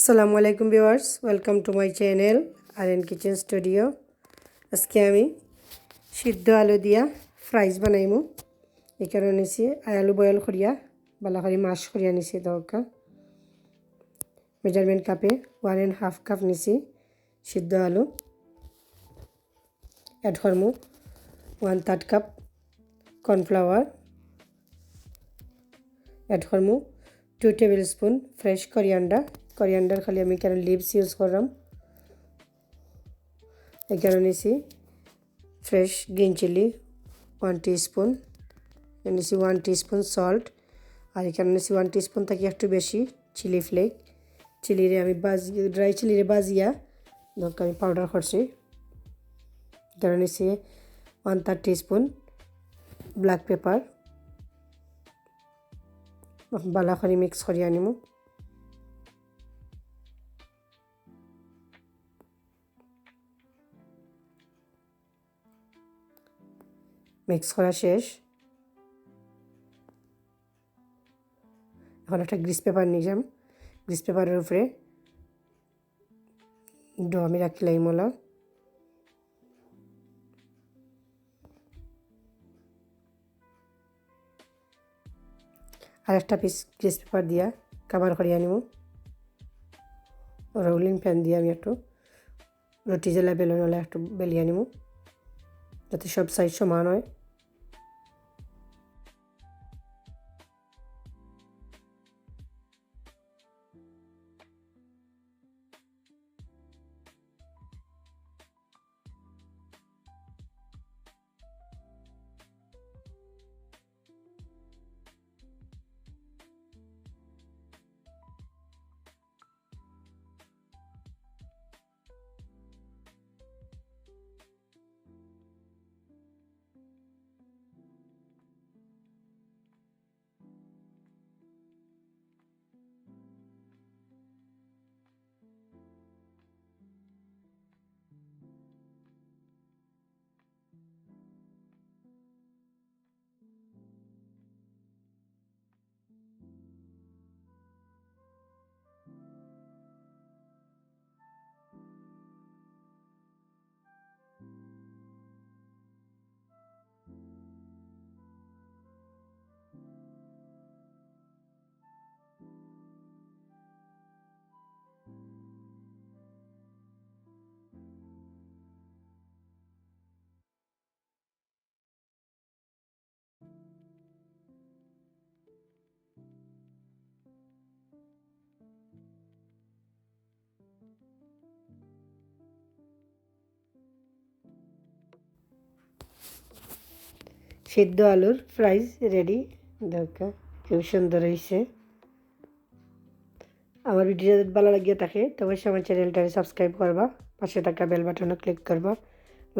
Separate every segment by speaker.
Speaker 1: আসসালামু আলাইকুম viewers, welcome to my channel R kitchen studio. আজকে আমি সিদ্ধ আলু দিয়া ফ্রাইজ বানাইমু। এই কারণে নিছি আলু বয়েল করিয়া বালা করে মাশ করিয়া নিছি দরকার। মেজারমেন্ট কাপে 1.5 কাপ নিছি সিদ্ধ আলু। অ্যাড করমু 1/3 কাপ কর্নফ্লাওয়ার। অ্যাড করমু 2 টেবিল স্পুন ফ্রেশ করিয়ান্ডার খালি আমি কেন লিভস ইউজ করলাম। এখানে নিছি ফ্রেশ গ্রিন চিলি 1 টিস্পুন, নিছি 1 টিস্পুন সল্ট, আর এখানে নিছি 1 টিস্পুন থেকে একটু বেশি চিলি ফ্লেক। চিলিরে আমি ড্রাই চিলিরে বাজিয়া দরকার আমি পাউডার করছি। এখানে নিছি 1/3 টিস্পুন ব্ল্যাক পেপার। বালা করে মিক্স করিয়া নিমু। মিক্স করা শেষ। এখন একটা গ্রিস পেপার নিলাম। গ্রিস পেপারের উপরে ডো আমি রাখলাম মোলা। আর একটা পিস গ্রিস পেপার দিয়া কভার করিয়া নিব। রোলিং প্যান দিয়ে আমি একটু রুটি জেলা বেলুন একটু বেলিয়ে নিব যাতে সব সাইজ সমান হয়। সিদ্ধ আলুর ফ্রাইজ রেডি। দরকার খুব সুন্দর হয়েছে। আমার ভিডিও যদি ভালো লাগিয়ে থাকে তবে অবশ্যই আমার চ্যানেলটাকে সাবস্ক্রাইব করবা, পাশে থাকা বেল বাটনে ক্লিক করবা,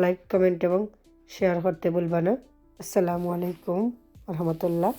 Speaker 1: লাইক কমেন্ট এবং শেয়ার করতে ভুলবা না। আসসালামু আলাইকুম রহমতুল্লাহ।